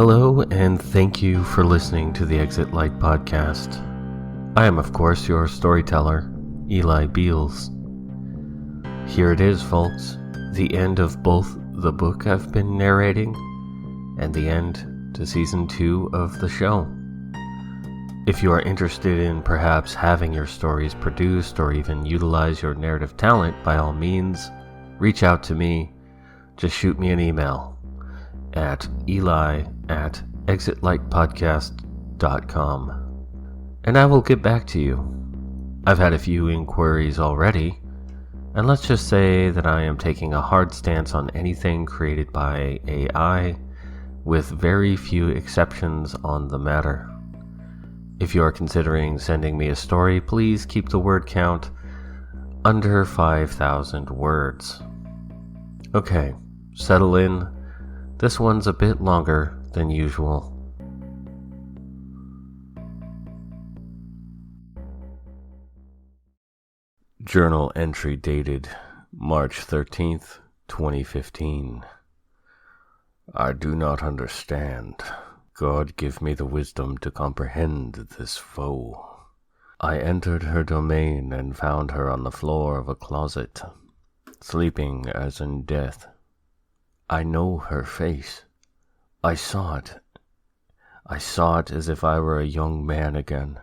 Hello, and thank you for listening to the Exit Light podcast. I am, of course, your storyteller, Eli Beals. Here it is, folks, the end of both the book I've been narrating and the end to Season 2 of the show. If you are interested in perhaps having your stories produced or even utilize your narrative talent, by all means, reach out to me. Just shoot me an email at eli@exitlightpodcast.com, and I will get back to you. I've had a few inquiries already, and let's just say that I am taking a hard stance on anything created by AI, with very few exceptions on the matter. If you are considering sending me a story, please keep the word count under 5,000 words. Okay, settle in. This one's a bit longer than usual. Journal entry dated March 13th, 2015. I do not understand. God give me the wisdom to comprehend this foe. I entered her domain and found her on the floor of a closet, sleeping as in death. I know her face. I saw it. I saw it as if I were a young man again,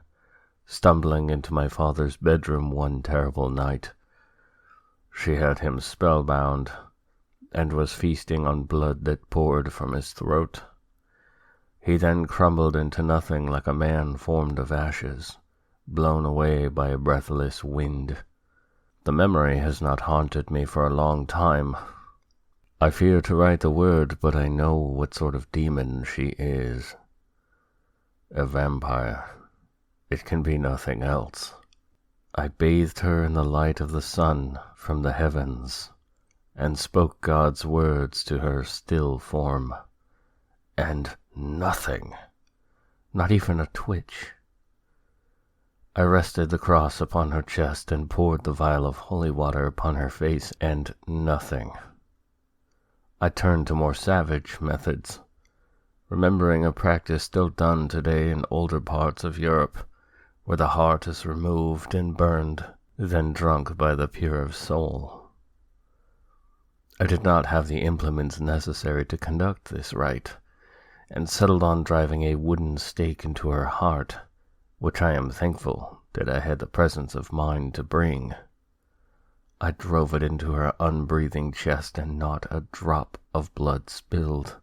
stumbling into my father's bedroom one terrible night. She had him spellbound, and was feasting on blood that poured from his throat. He then crumbled into nothing like a man formed of ashes, blown away by a breathless wind. The memory has not haunted me for a long time. I fear to write the word, but I know what sort of demon she is. A vampire. It can be nothing else. I bathed her in the light of the sun from the heavens, and spoke God's words to her still form. And nothing, not even a twitch. I rested the cross upon her chest and poured the vial of holy water upon her face, and nothing. I turned to more savage methods, remembering a practice still done today in older parts of Europe, where the heart is removed and burned, then drunk by the pure of soul. I did not have the implements necessary to conduct this rite, and settled on driving a wooden stake into her heart, which I am thankful that I had the presence of mind to bring. I drove it into her unbreathing chest, and not a drop of blood spilled.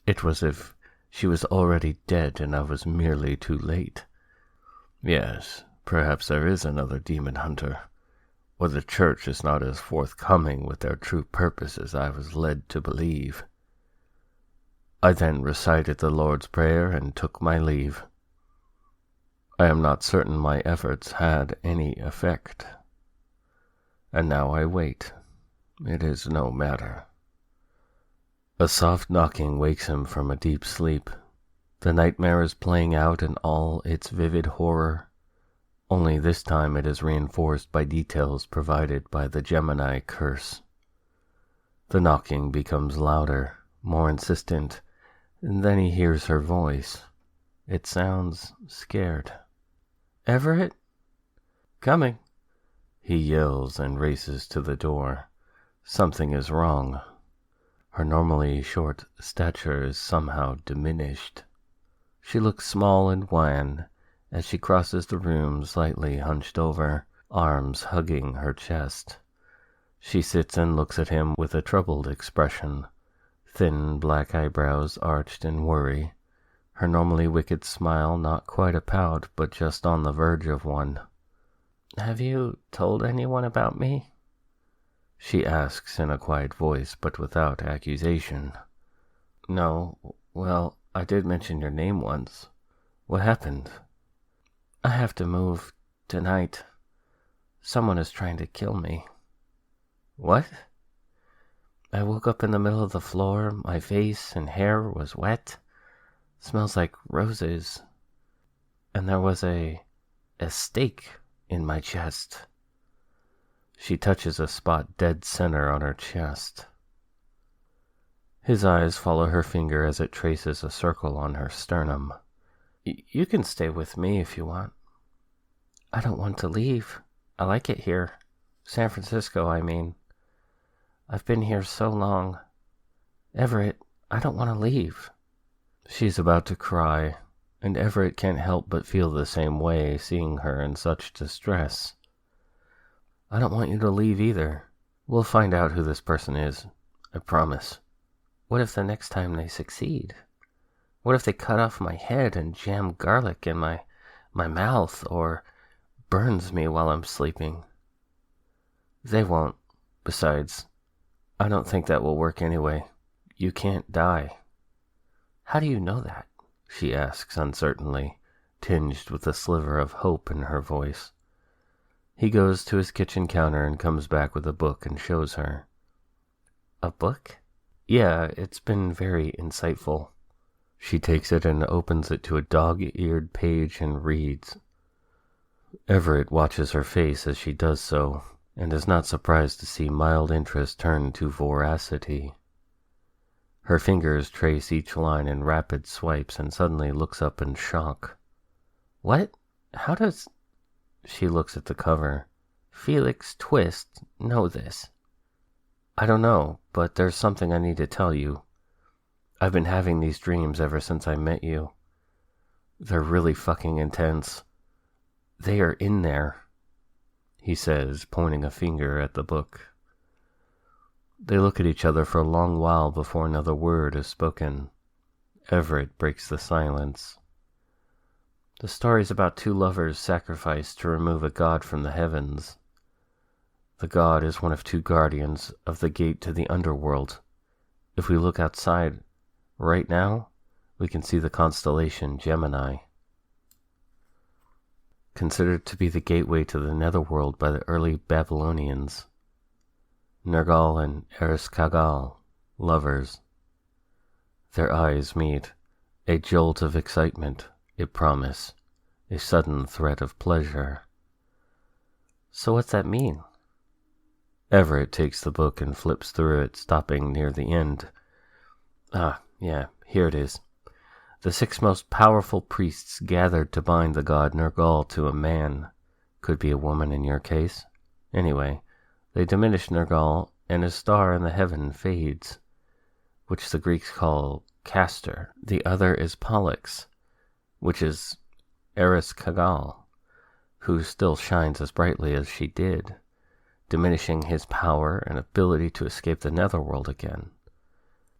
It was as if she was already dead and I was merely too late. Yes, perhaps there is another demon hunter, or the church is not as forthcoming with their true purpose as I was led to believe. I then recited the Lord's Prayer and took my leave. I am not certain my efforts had any effect. And now I wait. It is no matter. A soft knocking wakes him from a deep sleep. The nightmare is playing out in all its vivid horror, only this time it is reinforced by details provided by the Gemini curse. The knocking becomes louder, more insistent, and then he hears her voice. It sounds scared. "Everett? Coming." He yells and races to the door. Something is wrong. Her normally short stature is somehow diminished. She looks small and wan as she crosses the room, slightly hunched over, arms hugging her chest. She sits and looks at him with a troubled expression, thin black eyebrows arched in worry, her normally wicked smile not quite a pout, but just on the verge of one. "Have you told anyone about me?" she asks in a quiet voice, but without accusation. "No. Well, I did mention your name once. What happened?" "I have to move tonight. Someone is trying to kill me." "What?" "I woke up in the middle of the floor. My face and hair was wet. Smells like roses. And there was a stake in my chest." She touches a spot dead center on her chest. His eyes follow her finger as it traces a circle on her sternum. You can stay with me if you want. I don't want to leave. I like it here. San Francisco, I mean. I've been here so long. Everett, I don't want to leave. She's about to cry, and Everett can't help but feel the same way, seeing her in such distress. I don't want you to leave either. We'll find out who this person is, I promise. What if the next time they succeed? What if they cut off my head and jam garlic in my mouth, or burns me while I'm sleeping? They won't. Besides, I don't think that will work anyway. You can't die. How do you know that? She asks uncertainly, tinged with a sliver of hope in her voice. He goes to his kitchen counter and comes back with a book and shows her. A book? Yeah, it's been very insightful. She takes it and opens it to a dog-eared page and reads. Everett watches her face as she does so, and is not surprised to see mild interest turn to voracity. Her fingers trace each line in rapid swipes and suddenly looks up in shock. What? How does... She looks at the cover. Felix Twist know this? I don't know, but there's something I need to tell you. I've been having these dreams ever since I met you. They're really fucking intense. They are in there, he says, pointing a finger at the book. They look at each other for a long while before another word is spoken. Everett breaks the silence. The story's about two lovers sacrificed to remove a god from the heavens. The god is one of two guardians of the gate to the underworld. If we look outside right now, we can see the constellation Gemini, considered to be the gateway to the netherworld by the early Babylonians. Nergal and Ereshkigal, lovers. Their eyes meet. A jolt of excitement, a promise, a sudden threat of pleasure. So what's that mean? Everett takes the book and flips through it, stopping near the end. Yeah, here it is. The 6 most powerful priests gathered to bind the god Nergal to a man. Could be a woman in your case. Anyway, they diminish Nergal, and his star in the heaven fades, which the Greeks call Castor. The other is Pollux, which is Ereshkigal, who still shines as brightly as she did, diminishing his power and ability to escape the netherworld again.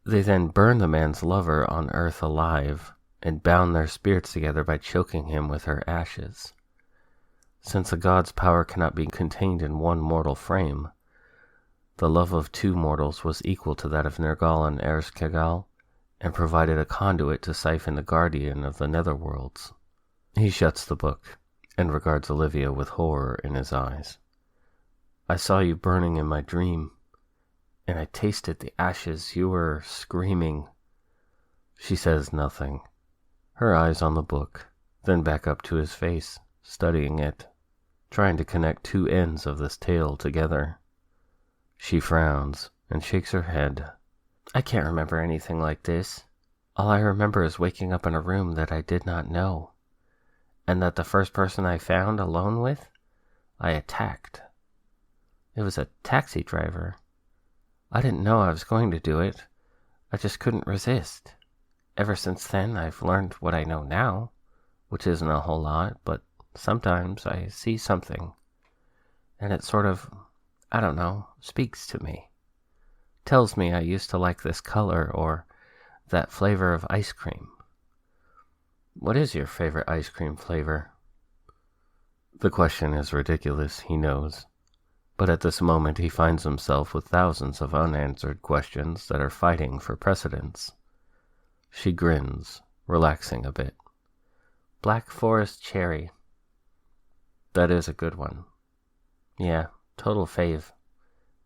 They then burn the man's lover on earth alive, and bound their spirits together by choking him with her ashes. Since a god's power cannot be contained in one mortal frame, the love of 2 mortals was equal to that of Nergal and Ereshkigal, and provided a conduit to siphon the guardian of the netherworlds. He shuts the book, and regards Olivia with horror in his eyes. I saw you burning in my dream, and I tasted the ashes. You were screaming. She says nothing, her eyes on the book, then back up to his face, studying it, trying to connect 2 ends of this tale together. She frowns and shakes her head. I can't remember anything like this. All I remember is waking up in a room that I did not know, and that the first person I found alone with, I attacked. It was a taxi driver. I didn't know I was going to do it. I just couldn't resist. Ever since then, I've learned what I know now, which isn't a whole lot, but sometimes I see something, and it sort of, I don't know, speaks to me. Tells me I used to like this color or that flavor of ice cream. What is your favorite ice cream flavor? The question is ridiculous, he knows. But at this moment he finds himself with thousands of unanswered questions that are fighting for precedence. She grins, relaxing a bit. Black Forest Cherry. That is a good one. Yeah, total fave.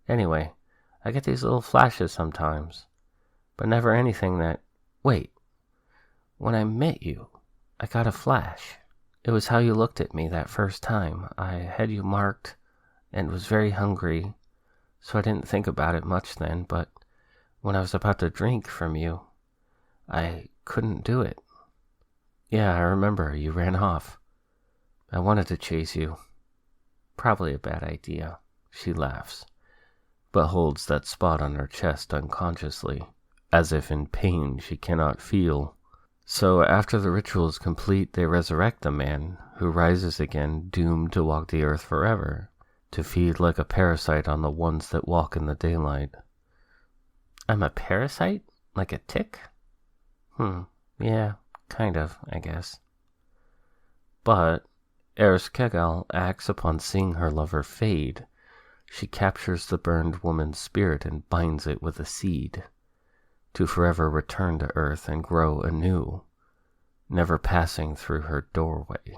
Anyway, I get these little flashes sometimes, but never anything that... Wait, when I met you, I got a flash. It was how you looked at me that first time. I had you marked and was very hungry, so I didn't think about it much then, but when I was about to drink from you. I couldn't do it. Yeah, I remember. You ran off. I wanted to chase you. Probably a bad idea. She laughs, but holds that spot on her chest unconsciously, as if in pain she cannot feel. So after the ritual is complete, they resurrect the man, who rises again, doomed to walk the earth forever, to feed like a parasite on the ones that walk in the daylight. I'm a parasite? Like a tick? Yeah, kind of, I guess. But Ereshkigal acts upon seeing her lover fade. She captures the burned woman's spirit and binds it with a seed, to forever return to earth and grow anew, never passing through her doorway.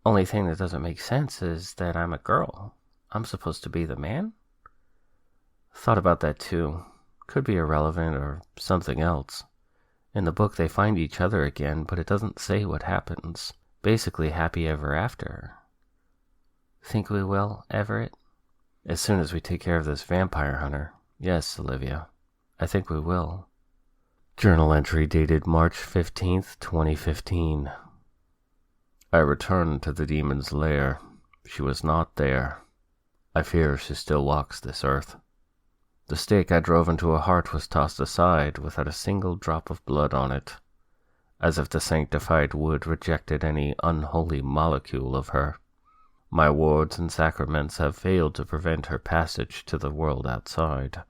Only thing that doesn't make sense is that I'm a girl. I'm supposed to be the man? Thought about that too. Could be irrelevant or something else. In the book they find each other again, but it doesn't say what happens. Basically happy ever after. Think we will, Everett? As soon as we take care of this vampire hunter. Yes, Olivia. I think we will. Journal entry dated March 15th, 2015. I returned to the demon's lair. She was not there. I fear she still walks this earth. The stake I drove into her heart was tossed aside without a single drop of blood on it, as if the sanctified wood rejected any unholy molecule of her. My wards and sacraments have failed to prevent her passage to the world outside.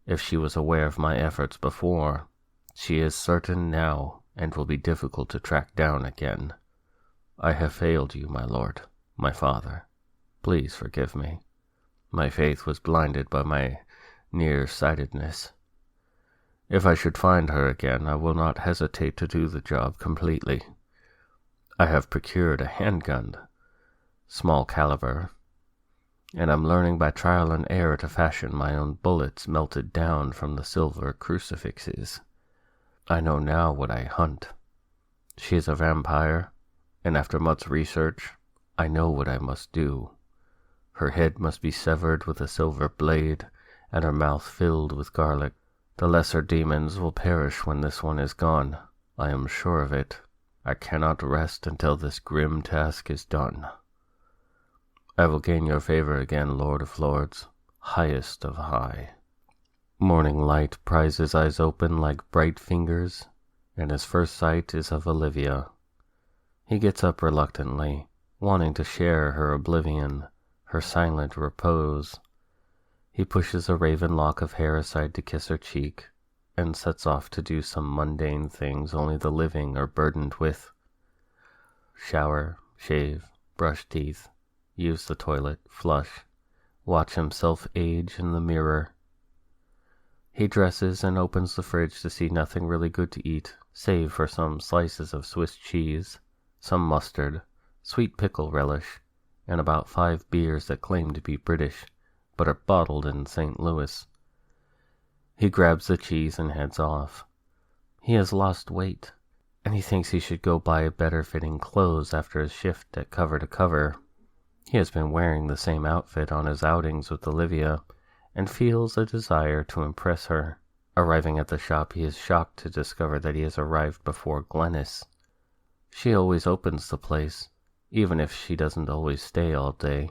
If she was aware of my efforts before, she is certain now and will be difficult to track down again. I have failed you, my lord, my father. Please forgive me. My faith was blinded by my nearsightedness. If I should find her again, I will not hesitate to do the job completely. I have procured a handgun, small caliber, and I'm learning by trial and error to fashion my own bullets melted down from the silver crucifixes. I know now what I hunt. She is a vampire, and after much research, I know what I must do. Her head must be severed with a silver blade, and her mouth filled with garlic. The lesser demons will perish when this one is gone. I am sure of it. I cannot rest until this grim task is done. I will gain your favor again, Lord of Lords, highest of high. Morning light pries his eyes open like bright fingers, and his first sight is of Olivia. He gets up reluctantly, wanting to share her oblivion, her silent repose. He pushes a raven lock of hair aside to kiss her cheek, and sets off to do some mundane things only the living are burdened with. Shower, shave, brush teeth, use the toilet, flush, watch himself age in the mirror. He dresses and opens the fridge to see nothing really good to eat, save for some slices of Swiss cheese, some mustard, sweet pickle relish, and about 5 beers that claim to be British, but are bottled in St. Louis. He grabs the cheese and heads off. He has lost weight, and he thinks he should go buy better-fitting clothes after his shift at Cover to Cover. He has been wearing the same outfit on his outings with Olivia, and feels a desire to impress her. Arriving at the shop, he is shocked to discover that he has arrived before Glennis. She always opens the place, even if she doesn't always stay all day.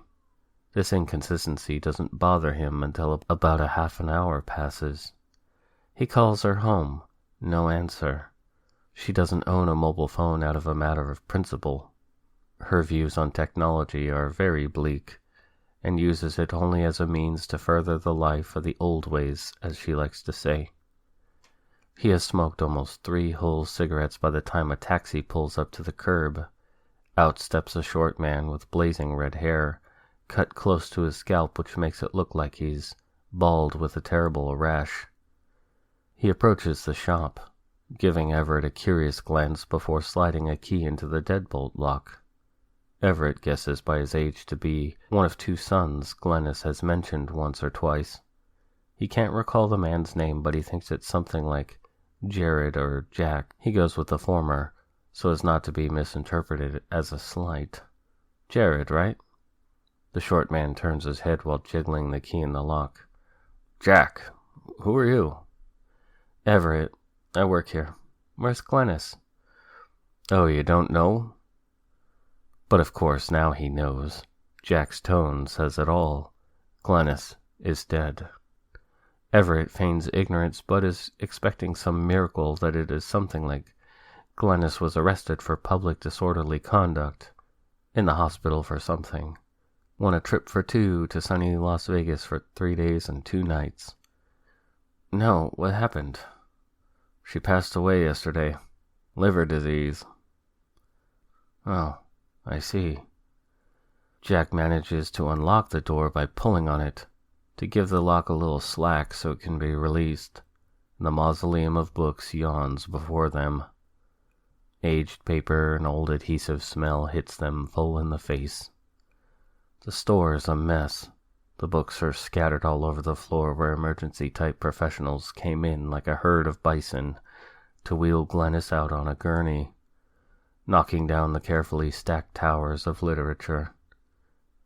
This inconsistency doesn't bother him until about a half an hour passes. He calls her home. No answer. She doesn't own a mobile phone out of a matter of principle. Her views on technology are very bleak, and uses it only as a means to further the life of the old ways, as she likes to say. He has smoked almost 3 whole cigarettes by the time a taxi pulls up to the curb. Out steps a short man with blazing red hair, cut close to his scalp, which makes it look like he's bald with a terrible rash. He approaches the shop, giving Everett a curious glance before sliding a key into the deadbolt lock. Everett guesses by his age to be one of 2 sons Glennis has mentioned once or twice. He can't recall the man's name, but he thinks it's something like Jared or Jack. He goes with the former, so as not to be misinterpreted as a slight. Jared, right? The short man turns his head while jiggling the key in the lock. Jack, who are you? Everett, I work here. Where's Glennis? Oh, you don't know? But of course now he knows. Jack's tone says it all. Glennis is dead. Everett feigns ignorance, but is expecting some miracle that it is something like Glennis was arrested for public disorderly conduct, in the hospital for something, won a trip for 2 to sunny Las Vegas for 3 days and 2 nights. No, what happened? She passed away yesterday. Liver disease. Oh, I see. Jack manages to unlock the door by pulling on it, to give the lock a little slack so it can be released. The mausoleum of books yawns before them. Aged paper and old adhesive smell hits them full in the face. The store is a mess. The books are scattered all over the floor where emergency-type professionals came in like a herd of bison to wheel Glennis out on a gurney, knocking down the carefully stacked towers of literature.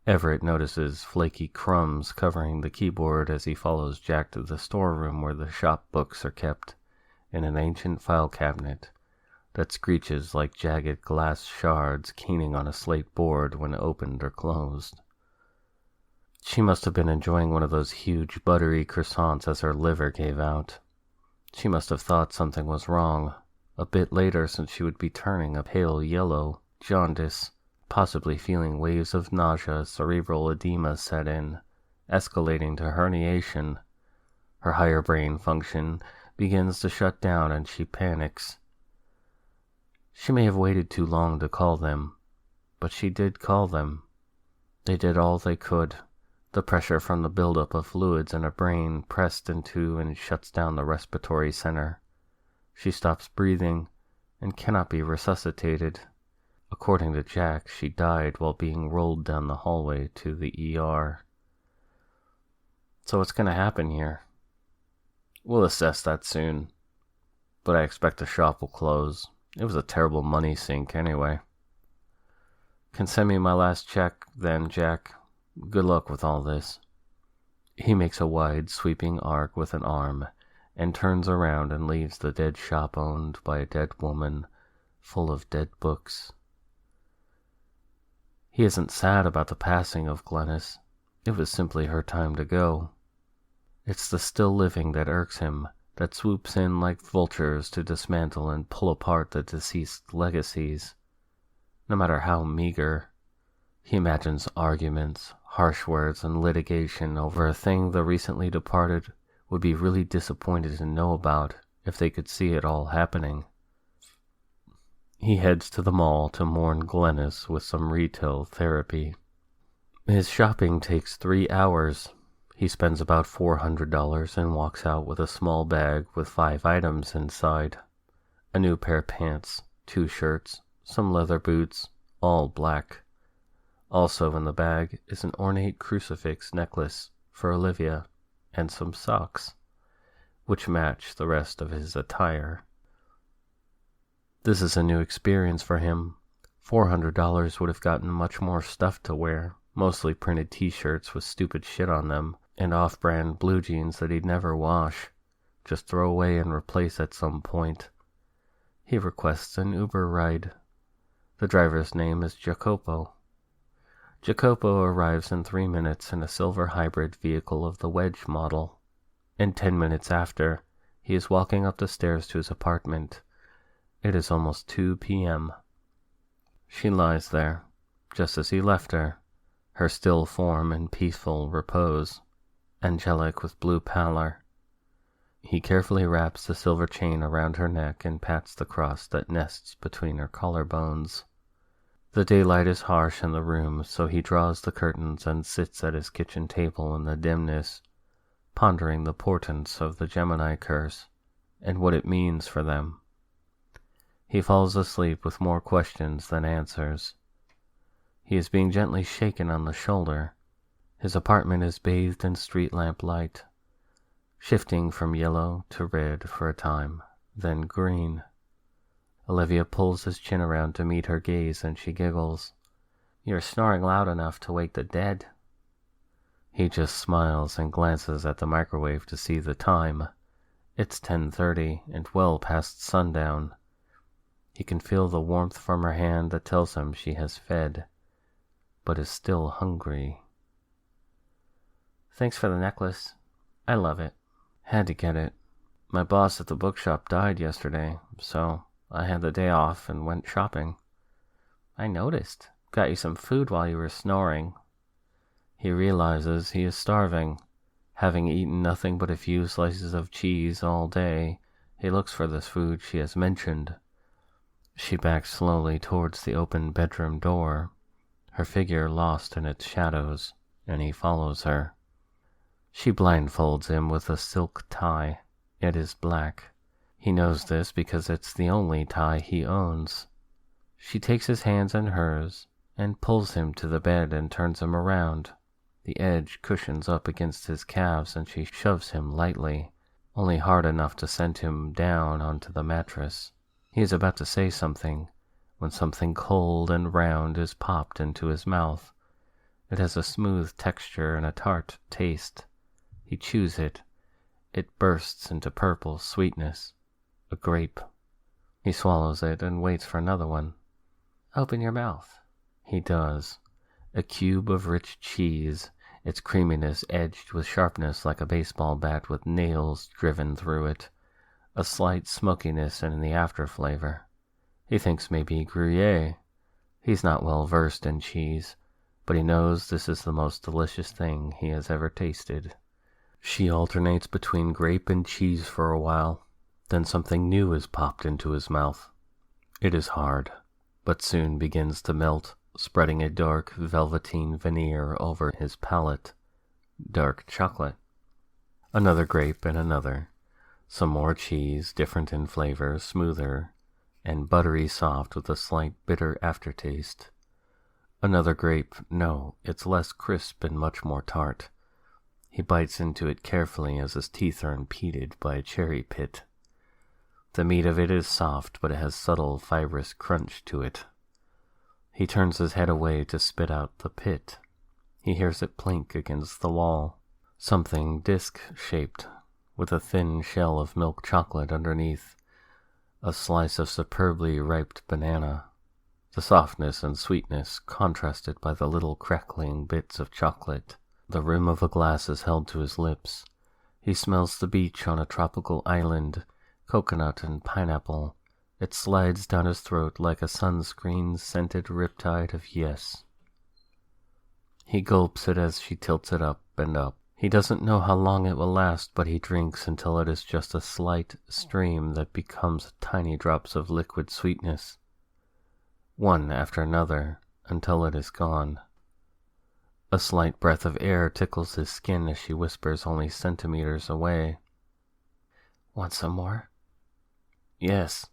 Everett notices flaky crumbs covering the keyboard as he follows Jack to the storeroom where the shop books are kept in an ancient file cabinet that screeches like jagged glass shards keening on a slate board when opened or closed. She must have been enjoying one of those huge buttery croissants as her liver gave out. She must have thought something was wrong. A bit later, since she would be turning a pale yellow, jaundice, possibly feeling waves of nausea, cerebral edema set in, escalating to herniation. Her higher brain function begins to shut down and she panics. She may have waited too long to call them, but she did call them. They did all they could. The pressure from the buildup of fluids in her brain pressed into and shuts down the respiratory center. She stops breathing and cannot be resuscitated. According to Jack, she died while being rolled down the hallway to the ER. So what's going to happen here? We'll assess that soon, but I expect the shop will close. It was a terrible money sink anyway. Can send me my last check then, Jack. Good luck with all this. He makes a wide, sweeping arc with an arm and turns around and leaves the dead shop owned by a dead woman, full of dead books. He isn't sad about the passing of Glennis. It was simply her time to go. It's the still living that irks him, that swoops in like vultures to dismantle and pull apart the deceased legacies, no matter how meager. He imagines arguments, harsh words, and litigation over a thing the recently departed would be really disappointed to know about if they could see it all happening. He heads to the mall to mourn Glennis with some retail therapy. His shopping takes 3 hours. He spends about $400 and walks out with a small bag with 5 items inside. A new pair of pants, 2 shirts, some leather boots, all black. Also in the bag is an ornate crucifix necklace for Olivia and some socks, which match the rest of his attire. This is a new experience for him. $400 would have gotten much more stuff to wear, mostly printed t-shirts with stupid shit on them, and off-brand blue jeans that he'd never wash, just throw away and replace at some point. He requests an Uber ride. The driver's name is Jacopo. Jacopo arrives in 3 minutes in a silver hybrid vehicle of the Wedge model, and 10 minutes after, he is walking up the stairs to his apartment. It is almost 2 p.m. She lies there, just as he left her, her still form in peaceful repose, angelic with blue pallor. He carefully wraps the silver chain around her neck and pats the cross that nests between her collarbones. The daylight is harsh in the room, so he draws the curtains and sits at his kitchen table in the dimness, pondering the portents of the Gemini curse and what it means for them. He falls asleep with more questions than answers. He is being gently shaken on the shoulder. His apartment is bathed in street lamp light, shifting from yellow to red for a time, then green. Olivia pulls his chin around to meet her gaze, and she giggles. "You're snoring loud enough to wake the dead." He just smiles and glances at the microwave to see the time. It's 10:30 and well past sundown. He can feel the warmth from her hand that tells him she has fed, but is still hungry. Thanks for the necklace. I love it. Had to get it. My boss at the bookshop died yesterday, so I had the day off and went shopping. I noticed. Got you some food while you were snoring. He realizes he is starving. Having eaten nothing but a few slices of cheese all day, he looks for this food she has mentioned. She backs slowly towards the open bedroom door, her figure lost in its shadows, and he follows her. She blindfolds him with a silk tie. It is black. He knows this because it's the only tie he owns. She takes his hands in hers and pulls him to the bed and turns him around. The edge cushions up against his calves and she shoves him lightly, only hard enough to send him down onto the mattress. He is about to say something when something cold and round is popped into his mouth. It has a smooth texture and a tart taste. He chews it. It bursts into purple sweetness. A grape. He swallows it and waits for another one. Open your mouth. He does. A cube of rich cheese, its creaminess edged with sharpness like a baseball bat with nails driven through it. A slight smokiness in the after flavor. He thinks maybe Gruyere. He's not well versed in cheese, but he knows this is the most delicious thing he has ever tasted. She alternates between grape and cheese for a while. Then something new is popped into his mouth. It is hard, but soon begins to melt, spreading a dark velveteen veneer over his palate. Dark chocolate. Another grape and another. Some more cheese, different in flavor, smoother, and buttery soft with a slight bitter aftertaste. Another grape. No, it's less crisp and much more tart. He bites into it carefully as his teeth are impeded by a cherry pit. The meat of it is soft, but it has subtle fibrous crunch to it. He turns his head away to spit out the pit. He hears it plink against the wall. Something disc-shaped, with a thin shell of milk chocolate underneath. A slice of superbly ripe banana. The softness and sweetness contrasted by the little crackling bits of chocolate. The rim of a glass is held to his lips. He smells the beach on a tropical island, coconut and pineapple. It slides down his throat like a sunscreen-scented riptide of yes. He gulps it as she tilts it up and up. He doesn't know how long it will last, but he drinks until it is just a slight stream that becomes tiny drops of liquid sweetness. One after another, until it is gone. A slight breath of air tickles his skin as she whispers only centimeters away. Want some more? Yes.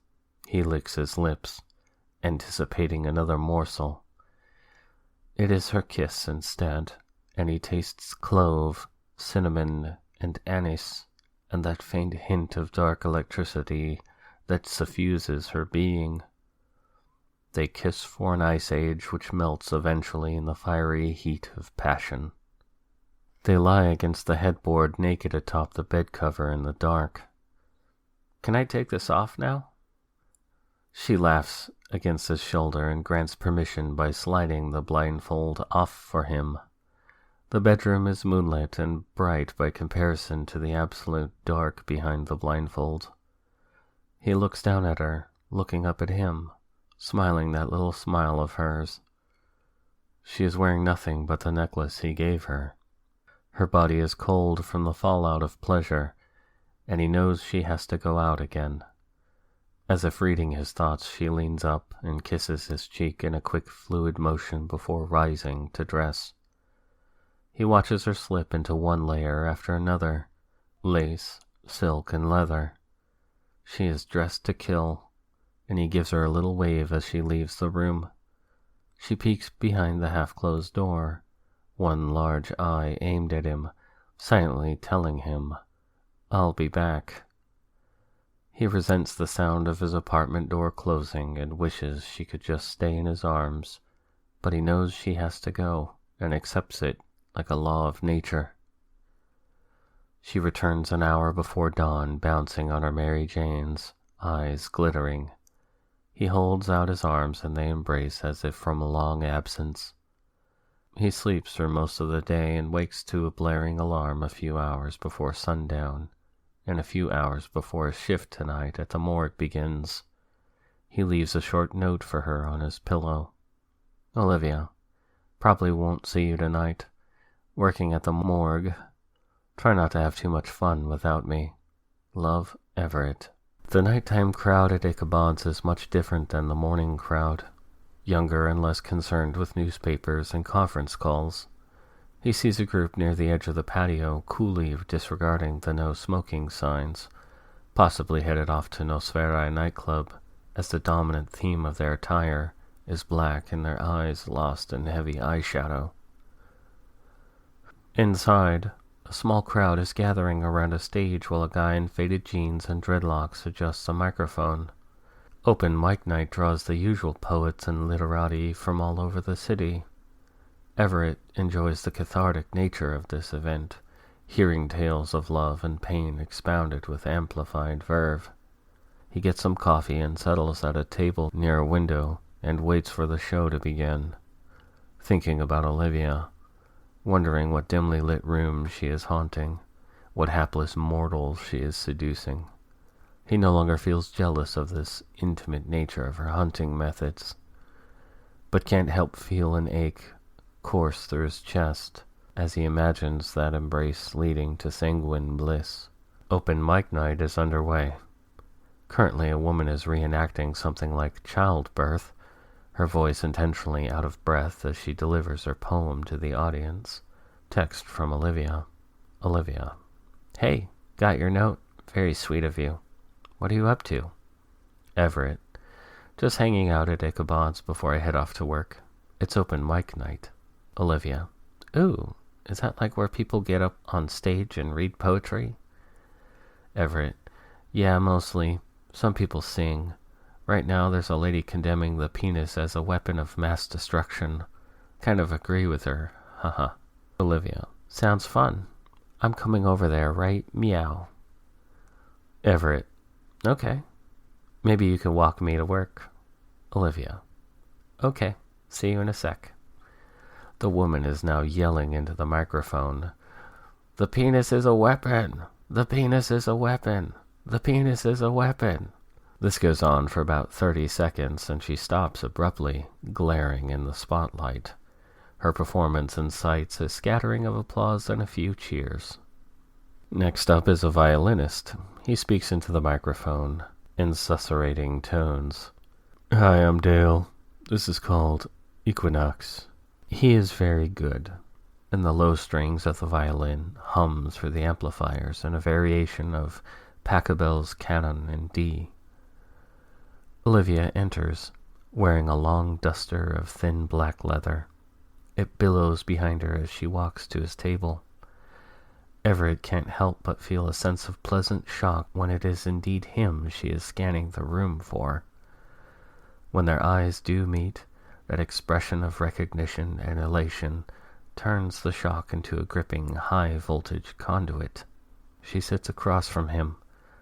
He licks his lips, anticipating another morsel. It is her kiss instead, and he tastes clove, cinnamon, and anise, and that faint hint of dark electricity that suffuses her being. They kiss for an ice age which melts eventually in the fiery heat of passion. They lie against the headboard naked atop the bed cover in the dark. Can I take this off now? She laughs against his shoulder and grants permission by sliding the blindfold off for him. The bedroom is moonlit and bright by comparison to the absolute dark behind the blindfold. He looks down at her, looking up at him, smiling that little smile of hers. She is wearing nothing but the necklace he gave her. Her body is cold from the fallout of pleasure, and he knows she has to go out again. As if reading his thoughts, she leans up and kisses his cheek in a quick fluid motion before rising to dress. He watches her slip into one layer after another, lace, silk, and leather. She is dressed to kill, and he gives her a little wave as she leaves the room. She peeks behind the half-closed door, one large eye aimed at him, silently telling him, "I'll be back." He resents the sound of his apartment door closing and wishes she could just stay in his arms, but he knows she has to go and accepts it like a law of nature. She returns an hour before dawn, bouncing on her Mary Janes, eyes glittering. He holds out his arms and they embrace as if from a long absence. He sleeps through most of the day and wakes to a blaring alarm a few hours before sundown, and a few hours before his shift tonight at the morgue begins. He leaves a short note for her on his pillow. Olivia, probably won't see you tonight. Working at the morgue. Try not to have too much fun without me. Love, Everett. The nighttime crowd at Ichabod's is much different than the morning crowd. Younger and less concerned with newspapers and conference calls. He sees a group near the edge of the patio, coolly disregarding the no smoking signs, possibly headed off to Nosfera nightclub, as the dominant theme of their attire is black and their eyes lost in heavy eyeshadow. Inside, a small crowd is gathering around a stage while a guy in faded jeans and dreadlocks adjusts a microphone. Open mic night draws the usual poets and literati from all over the city. Everett enjoys the cathartic nature of this event, hearing tales of love and pain expounded with amplified verve. He gets some coffee and settles at a table near a window and waits for the show to begin, thinking about Olivia, wondering what dimly lit room she is haunting, what hapless mortals she is seducing. He no longer feels jealous of this intimate nature of her hunting methods, but can't help feel an ache course through his chest as he imagines that embrace leading to sanguine bliss. Open mic night is underway. Currently, a woman is reenacting something like childbirth, her voice intentionally out of breath as she delivers her poem to the audience. Text from Olivia. Olivia. Hey, got your note. Very sweet of you. What are you up to? Everett. Just hanging out at Ichabod's before I head off to work. It's open mic night. Olivia. Ooh, is that like where people get up on stage and read poetry? Everett. Yeah, mostly. Some people sing. Right now there's a lady condemning the penis as a weapon of mass destruction. Kind of agree with her. Haha. Olivia. Sounds fun. I'm coming over there, right? Meow. Everett. Okay. Maybe you can walk me to work. Olivia. Okay. See you in a sec. The woman is now yelling into the microphone. The penis is a weapon. The penis is a weapon. The penis is a weapon. This goes on for about 30 seconds and she stops abruptly, glaring in the spotlight. Her performance incites a scattering of applause and a few cheers. Next up is a violinist. He speaks into the microphone in susurrating tones. Hi, I'm Dale. This is called Equinox. He is very good, and the low strings of the violin hum through the amplifiers in a variation of Pachelbel's Canon in D. Olivia enters, wearing a long duster of thin black leather. It billows behind her as she walks to his table. Everett can't help but feel a sense of pleasant shock when it is indeed him she is scanning the room for. When their eyes do meet, that expression of recognition and elation turns the shock into a gripping high-voltage conduit. She sits across from him.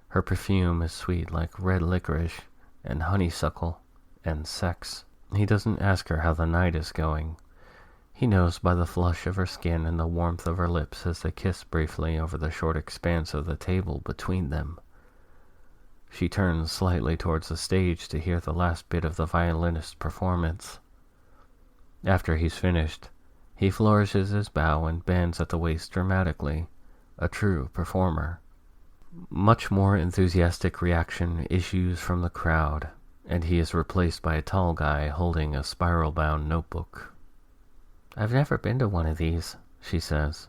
Her perfume is sweet like red licorice and honeysuckle and sex. He doesn't ask her how the night is going. He knows by the flush of her skin and the warmth of her lips as they kiss briefly over the short expanse of the table between them. She turns slightly towards the stage to hear the last bit of the violinist's performance. After he's finished, he flourishes his bow and bends at the waist dramatically, a true performer. Much more enthusiastic reaction issues from the crowd, and he is replaced by a tall guy holding a spiral-bound notebook. I've never been to one of these, she says.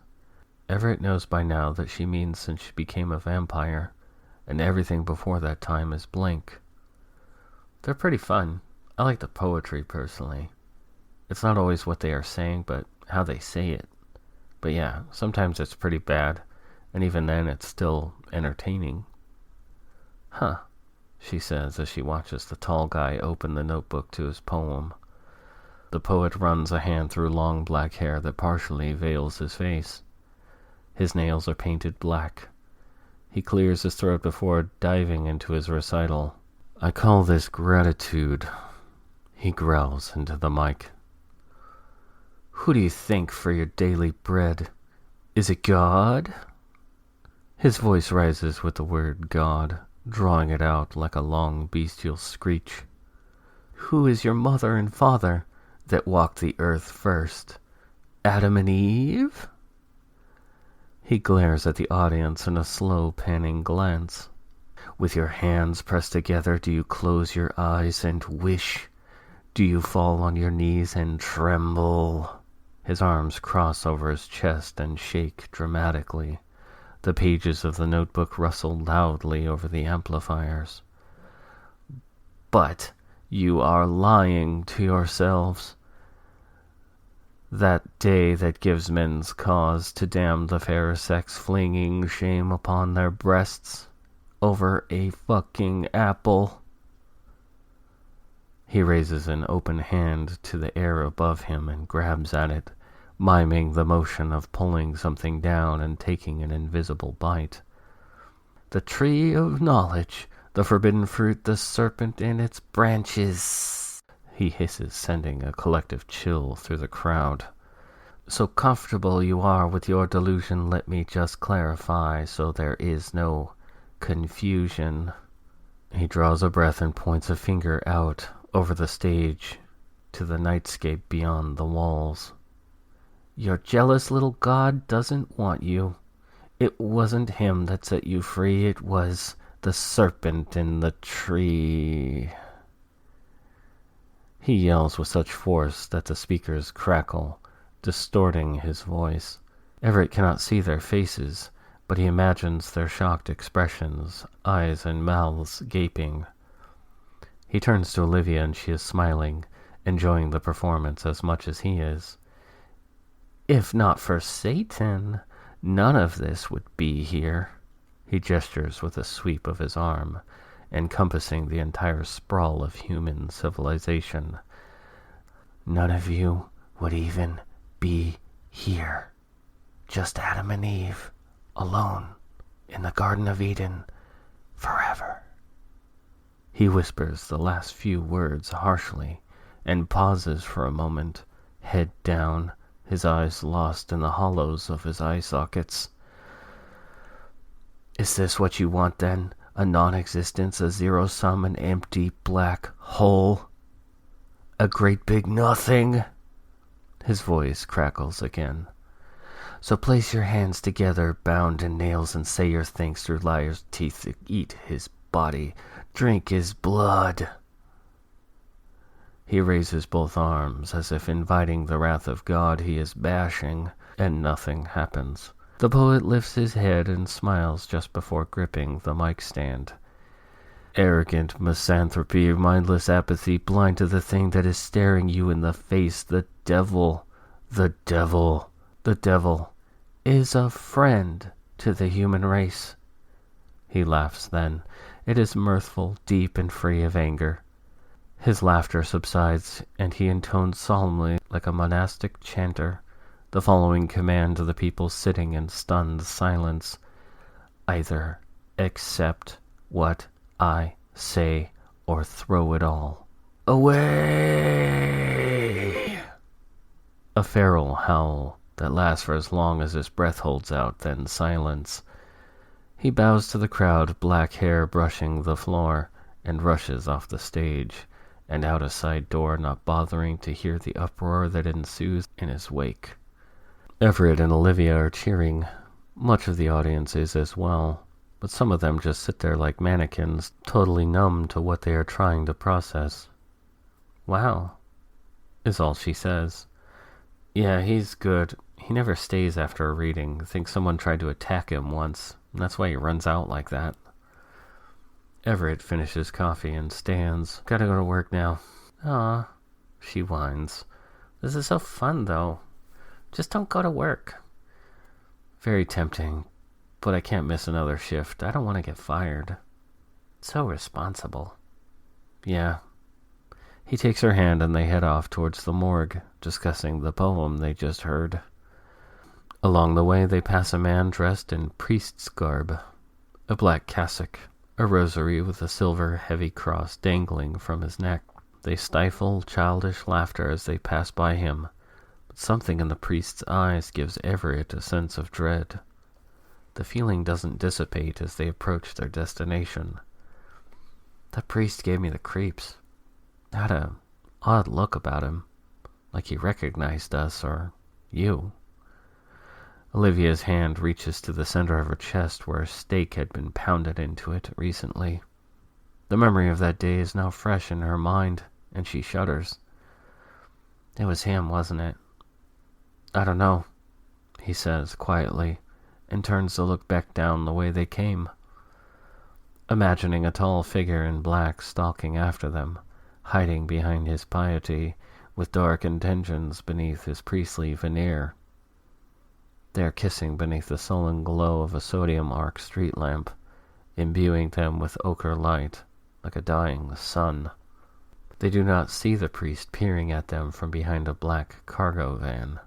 Everett knows by now that she means since she became a vampire, and everything before that time is blank. They're pretty fun. I like the poetry, personally. It's not always what they are saying, but how they say it. But yeah, sometimes it's pretty bad, and even then it's still entertaining. Huh, she says as she watches the tall guy open the notebook to his poem. The poet runs a hand through long black hair that partially veils his face. His nails are painted black. He clears his throat before diving into his recital. I call this gratitude. He growls into the mic. Who do you think for your daily bread? Is it God? His voice rises with the word God, drawing it out like a long bestial screech. Who is your mother and father that walked the earth first? Adam and Eve? He glares at the audience in a slow panning glance. With your hands pressed together, do you close your eyes and wish? Do you fall on your knees and tremble? His arms cross over his chest and shake dramatically. The pages of the notebook rustle loudly over the amplifiers. But you are lying to yourselves. That day that gives men's cause to damn the fair sex, flinging shame upon their breasts over a fucking apple. He raises an open hand to the air above him and grabs at it, miming the motion of pulling something down and taking an invisible bite. The tree of knowledge, the forbidden fruit, the serpent in its branches, he hisses, sending a collective chill through the crowd. So comfortable you are with your delusion, let me just clarify so there is no confusion. He draws a breath and points a finger out over the stage to the nightscape beyond the walls. Your jealous little God doesn't want you. It wasn't him that set you free, it was the serpent in the tree. He yells with such force that the speakers crackle, distorting his voice. Everett cannot see their faces, but he imagines their shocked expressions, eyes and mouths gaping. He turns to Olivia and she is smiling, enjoying the performance as much as he is. If not for Satan, none of this would be here. He gestures with a sweep of his arm, encompassing the entire sprawl of human civilization. None of you would even be here. Just Adam and Eve, alone, in the Garden of Eden, forever. He whispers the last few words harshly, and pauses for a moment, head down, his eyes lost in the hollows of his eye sockets. Is this what you want then? A non-existence, a zero-sum, an empty black hole? A great big nothing? His voice crackles again. So place your hands together, bound in nails, and say your thanks through liars' teeth to eat his body, drink his blood. He raises both arms as if inviting the wrath of God he is bashing, and nothing happens. The poet lifts his head and smiles just before gripping the mic stand. Arrogant misanthropy, mindless apathy, blind to the thing that is staring you in the face. The devil is a friend to the human race. He laughs then. It is mirthful, deep, and free of anger. His laughter subsides, and he intones solemnly like a monastic chanter the following command to the people sitting in stunned silence. Either accept what I say or throw it all away. A feral howl that lasts for as long as his breath holds out, then silence. He bows to the crowd, black hair brushing the floor, and rushes off the stage and out a side door, not bothering to hear the uproar that ensues in his wake. Everett and Olivia are cheering. Much of the audience is as well, but some of them just sit there like mannequins, totally numb to what they are trying to process. Wow, is all she says. Yeah, he's good. He never stays after a reading. I think someone tried to attack him once, and that's why he runs out like that. Everett finishes coffee and stands. Gotta go to work now. Ah, she whines. This is so fun, though. Just don't go to work. Very tempting, but I can't miss another shift. I don't want to get fired. So responsible. Yeah. He takes her hand and they head off towards the morgue, discussing the poem they just heard. Along the way, they pass a man dressed in priest's garb, a black cassock, a rosary with a silver heavy cross dangling from his neck. They stifle childish laughter as they pass by him, but something in the priest's eyes gives Everett a sense of dread. The feeling doesn't dissipate as they approach their destination. That priest gave me the creeps. Had an odd look about him, like he recognized us or you. Olivia's hand reaches to the center of her chest where a stake had been pounded into it recently. The memory of that day is now fresh in her mind, and she shudders. It was him, wasn't it? I don't know, he says quietly, and turns to look back down the way they came, imagining a tall figure in black stalking after them, hiding behind his piety, with dark intentions beneath his priestly veneer. They are kissing beneath the sullen glow of a sodium arc street lamp, imbuing them with ochre light, like a dying sun. They do not see the priest peering at them from behind a black cargo van.